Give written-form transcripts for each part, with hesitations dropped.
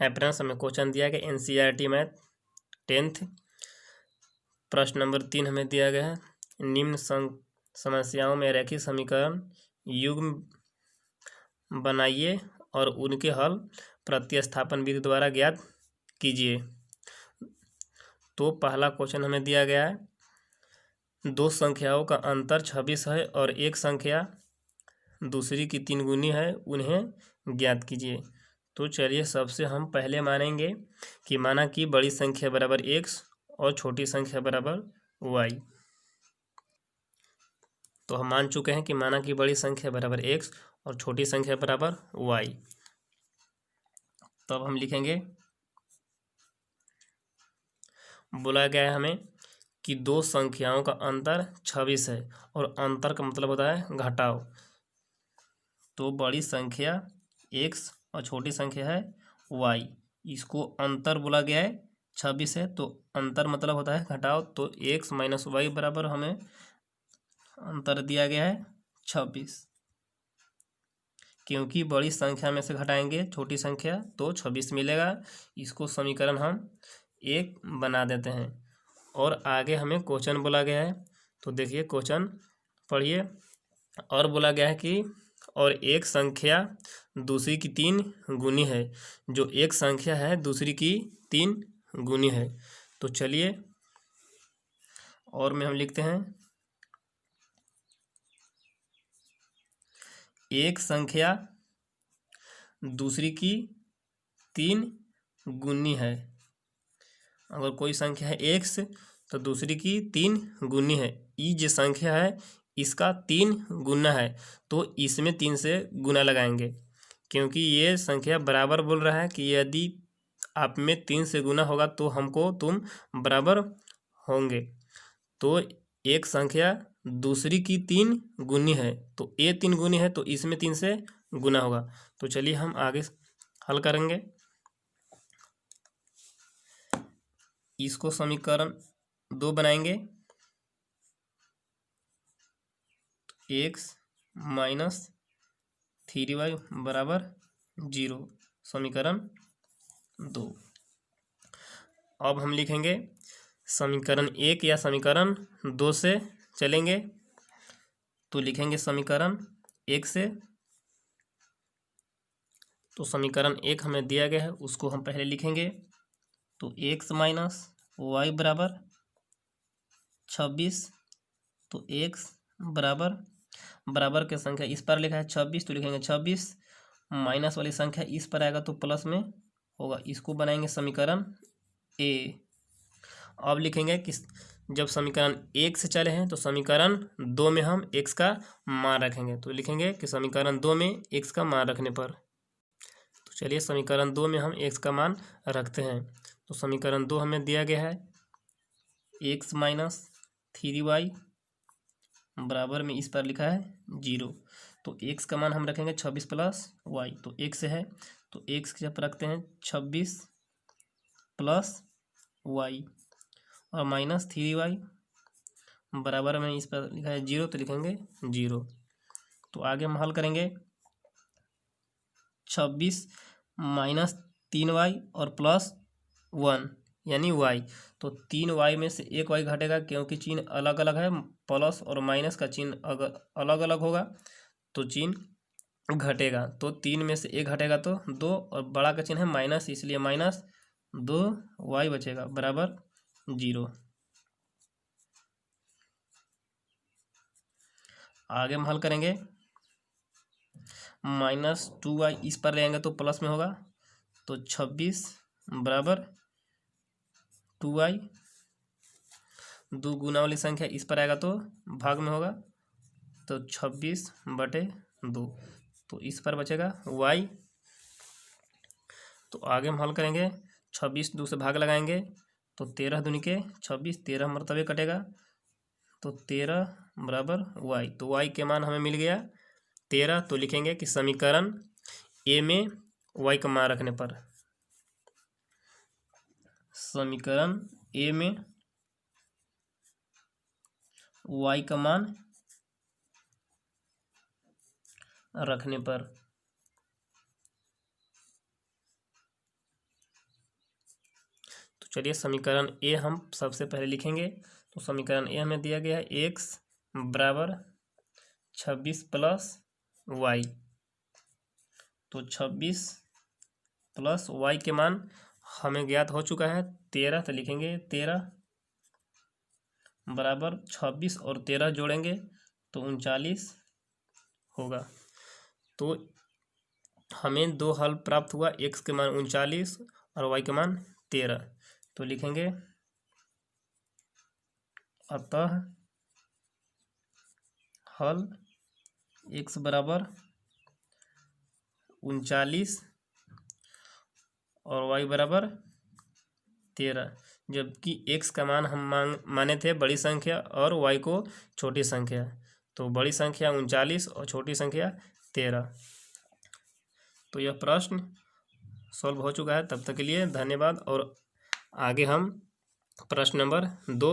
है फ्रेंड्स, हमें क्वेश्चन दिया गया NCERT मैथ 10th प्रश्न नंबर 3 हमें दिया गया है। निम्न समस्याओं में रैखिक समीकरण युग्म बनाइए और उनके हल प्रतिस्थापन विधि द्वारा ज्ञात कीजिए। तो पहला क्वेश्चन हमें दिया गया है, दो संख्याओं का अंतर 26 है और एक संख्या दूसरी की 3 गुनी है, उन्हें ज्ञात कीजिए। तो चलिए सबसे हम पहले मानेंगे कि माना कि बड़ी संख्या बराबर x और छोटी संख्या बराबर y। तो हम मान चुके हैं कि माना कि बड़ी संख्या बराबर x और छोटी संख्या बराबर y। तब हम लिखेंगे, बोला गया है हमें कि दो संख्याओं का अंतर 26 है और अंतर का मतलब होता है घटाव। तो बड़ी संख्या x और छोटी संख्या है y, इसको अंतर बोला गया है 26 है, तो अंतर मतलब होता है घटाव। तो x माइनस वाई बराबर हमें अंतर दिया गया है 26, क्योंकि बड़ी संख्या में से घटाएंगे छोटी संख्या तो 26 मिलेगा। इसको समीकरण हम 1 बना देते हैं। और आगे हमें क्वेश्चन बोला गया है, तो देखिए क्वेश्चन पढ़िए। और बोला गया है कि और एक संख्या दूसरी की 3 गुनी है, जो एक संख्या है दूसरी की 3 गुनी है। तो चलिए और में हम लिखते हैं, एक संख्या दूसरी की 3 गुनी है। अगर कोई संख्या है x तो दूसरी की 3 गुनी है। ये जो संख्या है इसका 3 गुना है, तो इसमें 3 से गुना लगाएंगे, क्योंकि ये संख्या बराबर बोल रहा है कि यदि आप में 3 से गुना होगा तो हमको तुम बराबर होंगे। तो एक संख्या दूसरी की 3 गुनी है, तो ये 3 गुनी है तो इसमें 3 से गुना होगा। तो चलिए हम आगे हल करेंगे। इसको समीकरण 2 बनाएंगे, x माइनस 3y बराबर 0, समीकरण 2। अब हम लिखेंगे समीकरण 1 या समीकरण 2 से चलेंगे, तो लिखेंगे समीकरण 1 से। तो समीकरण 1 हमें दिया गया है, उसको हम पहले लिखेंगे। तो x माइनस वाई बराबर 26, तो x बराबर के संख्या इस पर लिखा है 26, तो लिखेंगे 26, माइनस वाली संख्या इस पर आएगा तो प्लस में होगा। इसको बनाएंगे समीकरण a। अब लिखेंगे कि जब समीकरण 1 से चले हैं तो समीकरण 2 में हम x का मान रखेंगे। तो लिखेंगे कि समीकरण 2 में x का मान रखने पर, तो चलिए समीकरण 2 में हम x का मान रखते हैं। तो समीकरण 2 हमें दिया गया है x माइनस 3y बराबर में इस पर लिखा है 0। तो x का मान हम रखेंगे 26 प्लस y, तो x है तो x की जब रखते हैं 26 प्लस y और माइनस 3y बराबर में इस पर लिखा है 0, तो लिखेंगे 0। तो आगे हम हल करेंगे, 26 माइनस 3y और प्लस 1 यानी y। तो 3y में से एक y घटेगा, क्योंकि चिन्ह अलग अलग है, प्लस और माइनस का चिन्ह अगर अलग अलग होगा तो चिन्ह घटेगा। तो 3 में से एक घटेगा तो 2, और बड़ा का चिन्ह है माइनस, इसलिए माइनस 2y बचेगा बराबर 0। आगे हम हल करेंगे, माइनस 2y इस पर ले आएंगे तो प्लस में होगा, तो 26 बराबर 2y, 2 गुना वाली संख्या इस पर आएगा तो भाग में होगा, तो 26/2, तो इस पर बचेगा y। तो आगे हम हल करेंगे, 26 2 से भाग लगाएंगे तो 13 दूनी के 26, 13 मरतबे कटेगा, तो 13 बराबर y। तो y के मान हमें मिल गया 13। तो लिखेंगे कि समीकरण a में y का मान रखने पर, समीकरण a में y का मान रखने पर चलिए समीकरण ए हम सबसे पहले लिखेंगे। तो समीकरण ए हमें दिया गया है एक्स बराबर 26 प्लस वाई। तो 26 प्लस वाई के मान हमें ज्ञात हो चुका है 13। तो लिखेंगे 13 बराबर 26 और 13 जोड़ेंगे तो 39 होगा। तो हमें दो हल प्राप्त हुआ, एक्स के मान 39 और वाई के मान 13। तो लिखेंगे अतः हल एक्स बराबर 39 और वाई बराबर 13, जबकि एक्स का मान हम माने थे बड़ी संख्या और वाई को छोटी संख्या। तो बड़ी संख्या 39 और छोटी संख्या 13। तो यह प्रश्न सॉल्व हो चुका है। तब तक के लिए धन्यवाद। और आगे हम प्रश्न नंबर 2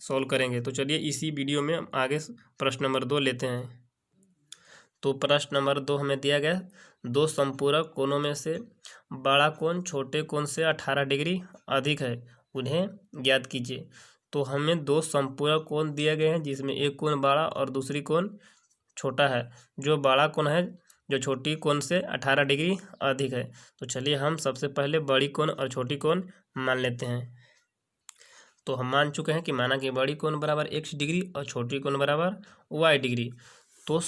सॉल्व करेंगे। तो चलिए इसी वीडियो में आगे प्रश्न नंबर 2 लेते हैं। तो प्रश्न नंबर 2 हमें दिया गया, दो संपूरक कोणों में से बड़ा कोण छोटे कोण से 18 डिग्री अधिक है, उन्हें ज्ञात कीजिए। तो हमें दो संपूरक कोण दिए गए हैं जिसमें एक कोण बड़ा और दूसरी कोण छोटा है। जो बड़ा कोण है जो छोटी कोण से 18 डिग्री अधिक है। तो चलिए हम सबसे पहले बड़ी कोण और छोटी कोण मान लेते हैं। तो हम मान चुके हैं कि माना कि बड़ी कोण बराबर x डिग्री और छोटी कोण बराबर y डिग्री। तो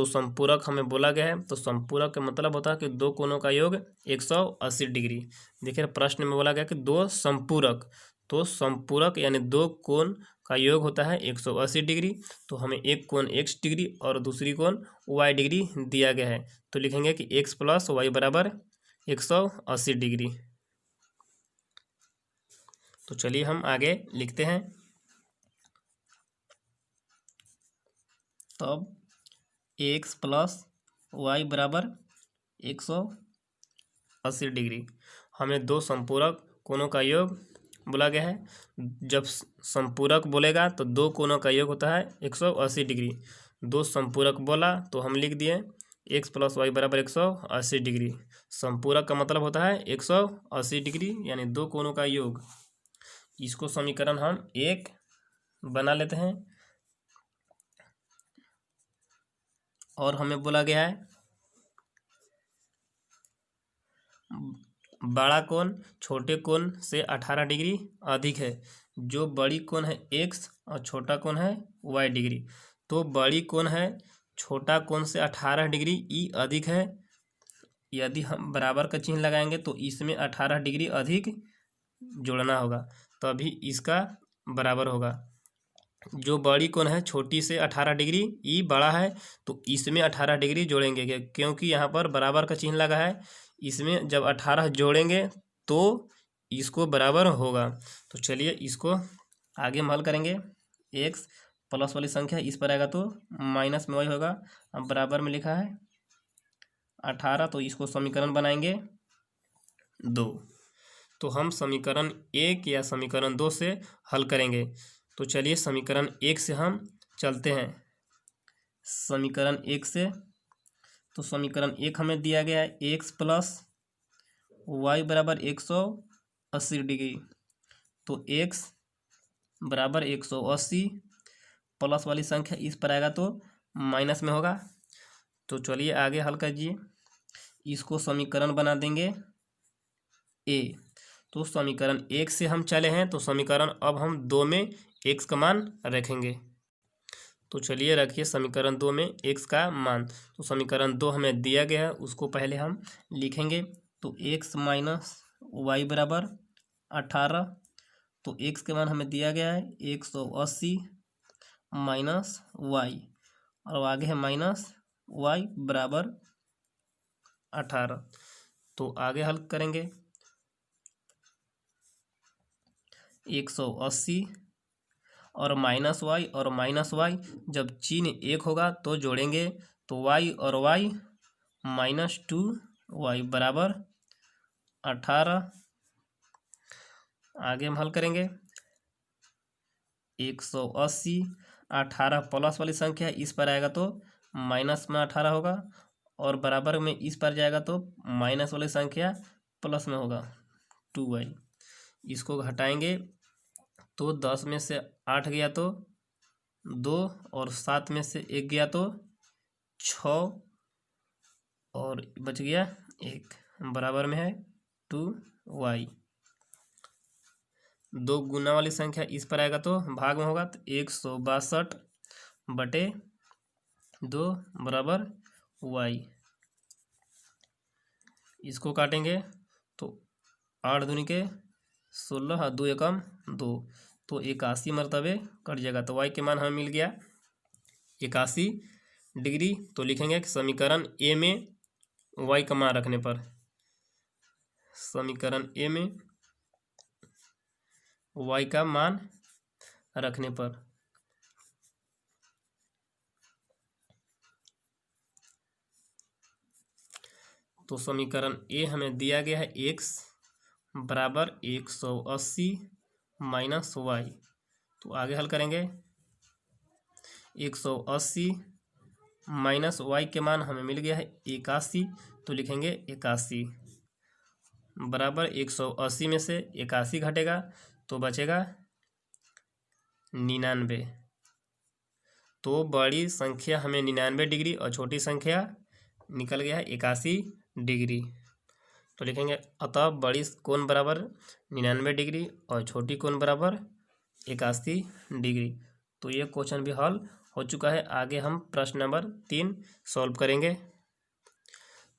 संपूरक हमें बोला गया है। तो संपूरक का मतलब होता है कि दो कोणों का योग 180 डिग्री। देखिए प्रश्न में बोला गया कि दो संपूरक, तो संपूरक यानी दो कोण का योग होता है 180 डिग्री। तो हमें एक कोण x डिग्री और दूसरी कोण y डिग्री दिया गया है। तो लिखेंगे कि x प्लस वाई बराबर 180 डिग्री। तो चलिए हम आगे लिखते हैं। तब x प्लस वाई बराबर 180 डिग्री। हमें दो संपूरक कोणों का योग बोला गया है। जब संपूरक बोलेगा तो दो कोणों का योग होता है 180 डिग्री। दो संपूरक बोला तो हम लिख दिए x प्लस वाई बराबर 180 डिग्री। संपूरक का मतलब होता है 180 डिग्री यानी दो कोणों का योग। इसको समीकरण हम 1 बना लेते हैं। और हमें बोला गया है बड़ा कोण छोटे कोण से 18 डिग्री अधिक है। जो बड़ी कोण है x और छोटा कोण है y डिग्री। तो बड़ी कोण है छोटा कोण से 18 डिग्री ई अधिक है। यदि हम बराबर का चिन्ह लगाएंगे तो इसमें 18 डिग्री अधिक जोड़ना होगा, तभी इसका बराबर होगा। जो बड़ी कोण है छोटी से 18 डिग्री ई बड़ा है, तो इसमें 18 डिग्री जोड़ेंगे क्योंकि यहाँ पर बराबर का चिन्ह लगा है। इसमें जब 18 जोड़ेंगे तो इसको बराबर होगा। तो चलिए इसको आगे हम हल करेंगे। एक्स प्लस वाली संख्या इस पर आएगा तो माइनस में वाई होगा। अब बराबर में लिखा है 18, तो इसको समीकरण बनाएंगे 2। तो हम समीकरण 1 या समीकरण 2 से हल करेंगे। तो चलिए समीकरण 1 से हम चलते हैं। समीकरण 1 से, तो समीकरण 1 हमें दिया गया है एक्स प्लस वाई बराबर 180 डिग्री। तो एक्स बराबर 180 प्लस वाली संख्या इस पर आएगा तो माइनस में होगा। तो चलिए आगे हल कीजिए। इसको समीकरण बना देंगे ए। तो समीकरण 1 से हम चले हैं, तो समीकरण अब हम 2 में x का मान रखेंगे। तो चलिए रखिए समीकरण 2 में x का मान। तो समीकरण 2 हमें दिया गया है, उसको पहले हम लिखेंगे। तो x माइनस वाई बराबर 18। तो x के मान हमें दिया गया है 180 माइनस वाई, और आगे है माइनस वाई बराबर 18। तो आगे हल करेंगे। 180 और माइनस वाई जब चिन्ह 1 होगा तो जोड़ेंगे, तो y और y माइनस 2y बराबर 18। आगे हम हल करेंगे। 180 18 प्लस वाली संख्या इस पर आएगा तो माइनस में 18 होगा, और बराबर में इस पर जाएगा तो माइनस वाली संख्या प्लस में होगा। 2y। इसको घटाएंगे तो 10 में से 8 गया तो 2 और 7 में से 1 गया तो 6 और बच गया 1, बराबर में है 2y। 2 गुना वाली संख्या इस पर आएगा तो भाग में होगा तो 162/2 बराबर y। इसको काटेंगे तो 8 दूनी के 16 और 2 एकम 2, तो 81 मरतबे कट जाएगा। तो y के मान हमें मिल गया 81 डिग्री। तो लिखेंगे कि समीकरण ए में y का मान रखने पर, समीकरण ए में y का मान रखने पर तो समीकरण ए हमें दिया गया है x बराबर 180 माइनस y। तो आगे हल करेंगे 180 माइनस y के मान हमें मिल गया है 81। तो लिखेंगे 81 बराबर 180 में से 81 घटेगा तो बचेगा 99। तो बड़ी संख्या हमें 99 डिग्री और छोटी संख्या निकल गया है 81 डिग्री। तो लिखेंगे अतः बड़ी कोण बराबर 99 डिग्री और छोटी कोण बराबर 81 डिग्री। तो ये क्वेश्चन भी हल हो चुका है। आगे हम प्रश्न नंबर 3 सॉल्व करेंगे।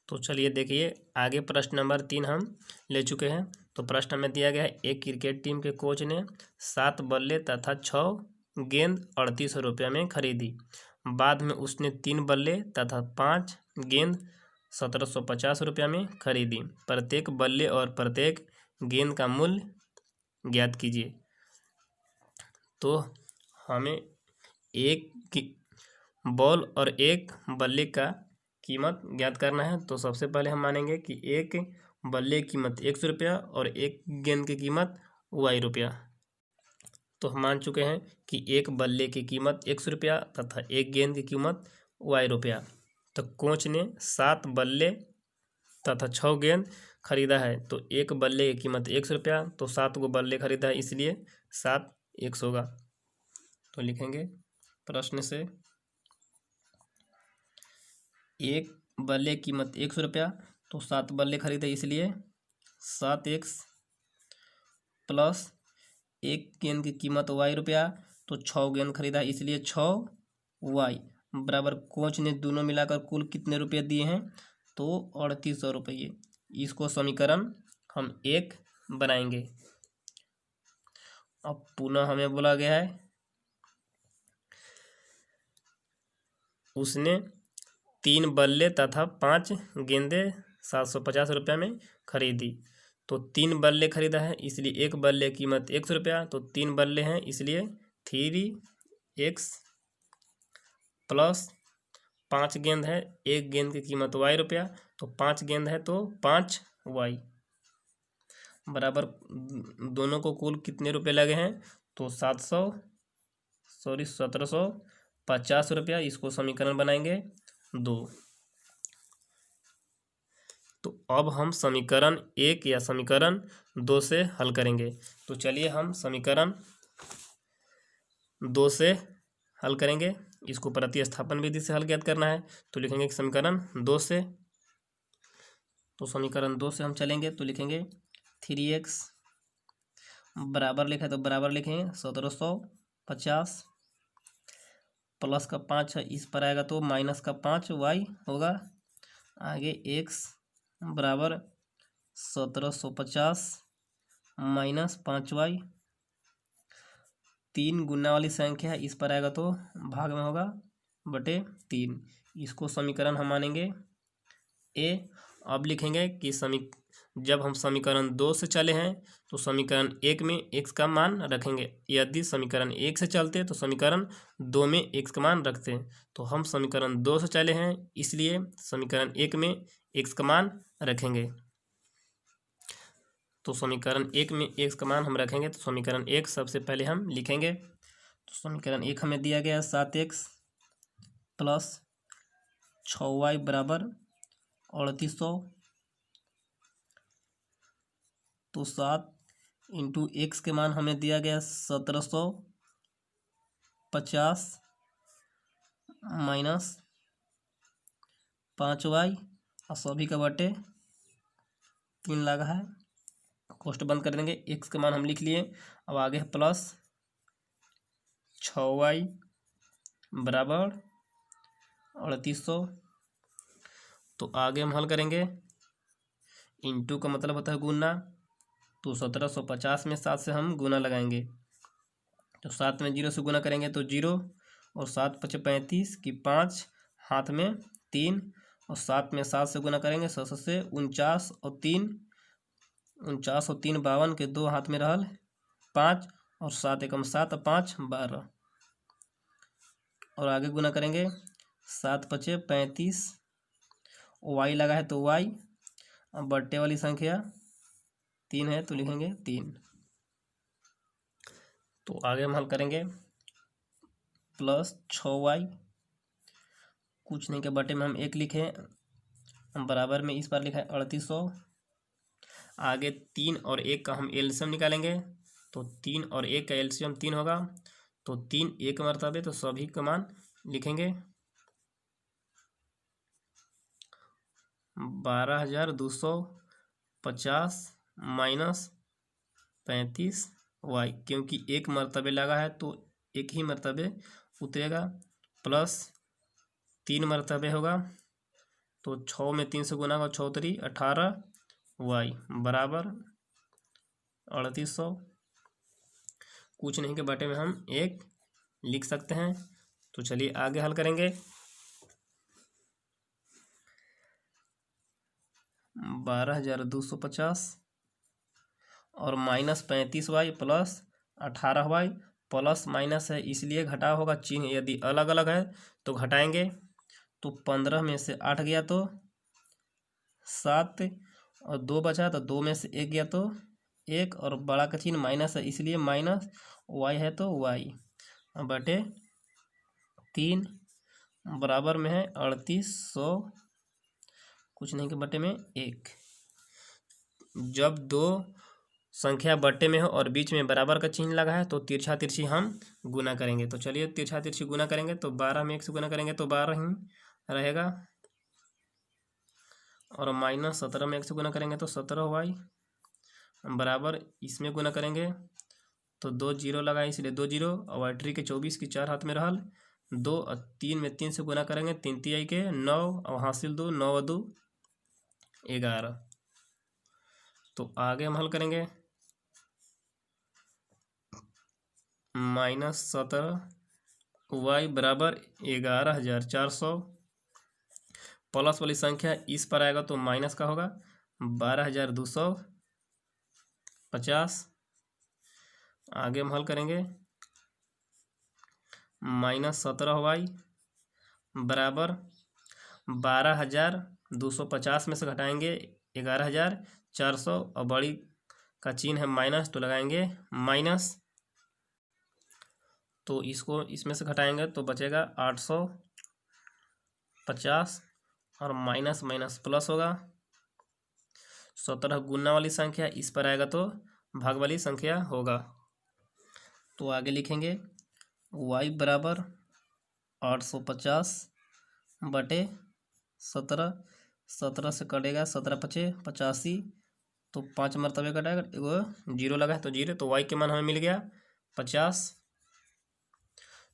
तो चलिए देखिए, आगे प्रश्न नंबर 3 हम ले चुके हैं। तो प्रश्न में दिया गया है, एक क्रिकेट टीम के कोच ने 7 बल्ले तथा 6 गेंद 3800 रुपये में खरीदी। बाद में उसने 3 बल्ले तथा 5 गेंद 1750 रुपये में खरीदी। प्रत्येक बल्ले और प्रत्येक गेंद का मूल्य ज्ञात कीजिए। तो हमें एक बॉल और एक बल्ले का कीमत ज्ञात करना है। तो सबसे पहले हम मानेंगे कि एक बल्ले की कीमत 100 रुपया और एक गेंद की कीमत y रुपया। तो हम मान चुके हैं कि एक बल्ले की कीमत 100 रुपया तथा एक गेंद की कीमत y रुपया। तो कोच ने 7 बल्ले तथा 6 गेंद खरीदा है। तो एक बल्ले की कीमत 100 रुपया, तो 7 को बल्ले खरीदा है, इसलिए 7 100 होगा। तो लिखेंगे प्रश्न से, एक बल्ले की कीमत 100 रुपया, तो 7 बल्ले खरीदे इसलिए 7x प्लस एक गेंद की कीमत y रुपया, तो 6 गेंद खरीदा इसलिए 6y बराबर कोच ने दोनों मिलाकर कुल कितने रुपये दिए हैं, तो 3800 रुपये। इसको समीकरण हम 1 बनाएंगे। अब पुनः हमें बोला गया है उसने 3 बल्ले तथा 5 गेंदे 750 रुपये में खरीदी। तो 3 बल्ले खरीदा है इसलिए एक बल्ले की कीमत 100 रुपया, तो 3 बल्ले हैं इसलिए 3x प्लस 5 गेंद है, एक गेंद की कीमत y रुपया, तो 5 गेंद है तो 5y बराबर दोनों को कुल कितने रुपए लगे हैं, तो 1750 रुपया। इसको समीकरण बनाएंगे 2। तो अब हम समीकरण 1 या समीकरण 2 से हल करेंगे। तो चलिए हम समीकरण 2 से हल करेंगे। इसको प्रतिस्थापन विधि से हल ज्ञात करना है। तो लिखेंगे समीकरण 2 से, तो समीकरण 2 से हम चलेंगे तो लिखेंगे 3x बराबर लिखा है तो बराबर लिखेंगे 1750 प्लस का 5 है, इस पर आएगा तो माइनस का 5y होगा। आगे x बराबर 1750 माइनस 5y, 3 गुना वाली संख्या है, इस पर आएगा तो भाग में होगा बटे 3। इसको समीकरण हम मानेंगे a। अब लिखेंगे कि जब हम समीकरण 2 से चले हैं तो समीकरण 1 में x का मान रखेंगे। यदि समीकरण 1 से चलते तो समीकरण 2 में x का मान रखते हैं। तो हम समीकरण 2 से चले हैं इसलिए समीकरण 1 में x का मान रखेंगे। तो समीकरण 1 में x का मान हम रखेंगे। तो समीकरण 1 सबसे पहले हम लिखेंगे। तो समीकरण 1 हमें दिया गया 7x प्लस 6y बराबर 3800 तो 7 इंटू एक्स के मान हमें दिया गया 1750 माइनस 5y और सभी का बटे 3 लगा है। कोष्ट बंद कर देंगे। एक्स के मान हम लिख लिए। अब आगे है प्लस 6y बराबर 3800। तो आगे हम हल करेंगे। इंटू का मतलब होता है गुना, तो 1750 में 7 से हम गुना लगाएंगे। तो 7 में 0 से गुना करेंगे तो 0 और 7 × 5 = 35 की 5 हाथ में 3 और 7 में 7 से गुना करेंगे 7 से 49 और 3 52 के 2 हाथ में रहल 5 और 7 एकम 7 और 5 12 और आगे गुना करेंगे 7 × 5 = 35। वाई लगा है तो वाई, अब बट्टे वाली संख्या 3 है तो लिखेंगे 3। तो आगे हम हल करेंगे प्लस 6y, कुछ नहीं के बटे में हम 1 लिखे, बराबर में इस बार लिखा है 3800। आगे 3 और 1 का हम एलसीएम निकालेंगे। तो 3 और 1 का एलसीएम 3 होगा। तो 3 एक मरतबे, तो सभी का मान लिखेंगे 12,250 माइनस 35y, क्योंकि एक मरतबे लगा है तो एक ही मरतबे उतरेगा। प्लस 3 मरतबे होगा तो 6 में 3 से गुना होगा 6 × 3 = 18y बराबर 3800। कुछ नहीं के बटे में हम 1 लिख सकते हैं। तो चलिए आगे हल करेंगे। 12,250 और minus 35y plus 18y, plus minus है इसलिए घटाव होगा। चिन्ह यदि अलग अलग है तो घटाएंगे। तो 15 में से 8 गया तो 7 और 2 बचा तो 2 में से 1 गया तो 1 और बड़ा का चिन्ह माइनस है इसलिए माइनस y है तो y बटे 3 बराबर में है 3800, कुछ नहीं के बटे में 1। जब दो संख्या बट्टे में हो और बीच में बराबर का चिन्ह लगा है तो तिरछा तिरछी हम गुना करेंगे। तो चलिए तिरछा तिरछी गुना करेंगे। तो 12 में 1 से गुना करेंगे तो 12 ही रहेगा, और माइनस 17 में 1 से गुना करेंगे तो 17y बराबर इसमें गुना करेंगे तो 2 0 लगाए इसलिए 2 0 और 3 के 24 की 4 हाथ में रहल 2 और 3 में 3 से गुना करेंगे 3 3 के 9 और हासिल 2 9 और 2 11। तो आगे हम हल करेंगे -17y बराबर 11,400। प्लस वाली संख्या इस पर आएगा तो माइनस का होगा 12,250। आगे हम हल करेंगे -17y बराबर 12,250 में से घटाएंगे 11,400 और बड़ी का चिन्ह है माइनस तो लगाएंगे माइनस। तो इसको इसमें से घटाएंगे तो बचेगा 850 और माइनस माइनस प्लस होगा। 17 गुना वाली संख्या इस पर आएगा तो भाग वाली संख्या होगा। तो आगे लिखेंगे y बराबर 850 बटे 17, 17 से कटेगा 17 × 5 = 85, तो 5 मरतबे कटेगा, एगो 0 लगा है तो 0, तो y के मान हमें मिल गया 50।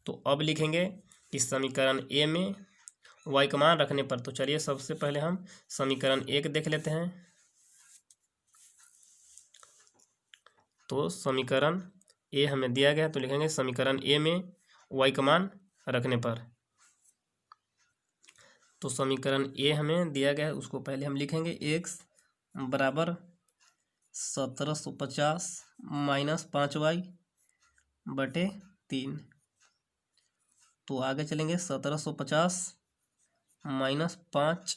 तो अब लिखेंगे कि समीकरण ए में y का मान रखने पर। तो चलिए सबसे पहले हम समीकरण 1 देख लेते हैं। तो समीकरण ए हमें दिया गया तो लिखेंगे समीकरण ए में y का मान रखने पर। तो समीकरण ए हमें दिया गया है उसको पहले हम लिखेंगे x बराबर 1750 माइनस 5y बटे 3। तो आगे चलेंगे 1750 माइनस 5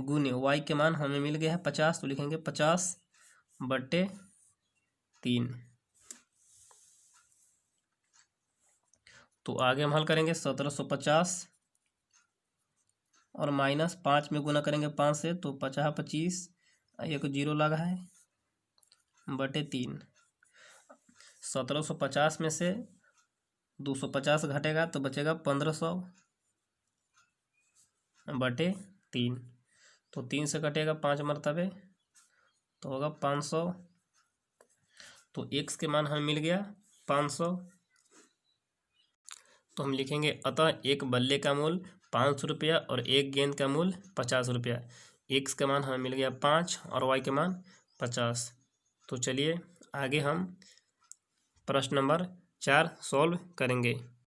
गुने y के मान हमें मिल गया है 50, तो लिखेंगे 50 बटे 3। तो आगे हम हल करेंगे 1750 और माइनस 5 में गुना करेंगे 5 से तो 50 25, एक 0 लगा है बटे 3। 1750 में से 250 घटेगा तो बचेगा 1500 बटे 3। तो 3 से कटेगा 5 मरतबे तो होगा 500। तो x के मान हमें मिल गया 500। तो हम लिखेंगे अतः एक बल्ले का मूल्य 500 रुपया और एक गेंद का मूल्य 50 रुपया। x का मान हमें मिल गया 5 और y का मान 50। तो चलिए आगे हम प्रश्न नंबर 4 सॉल्व करेंगे।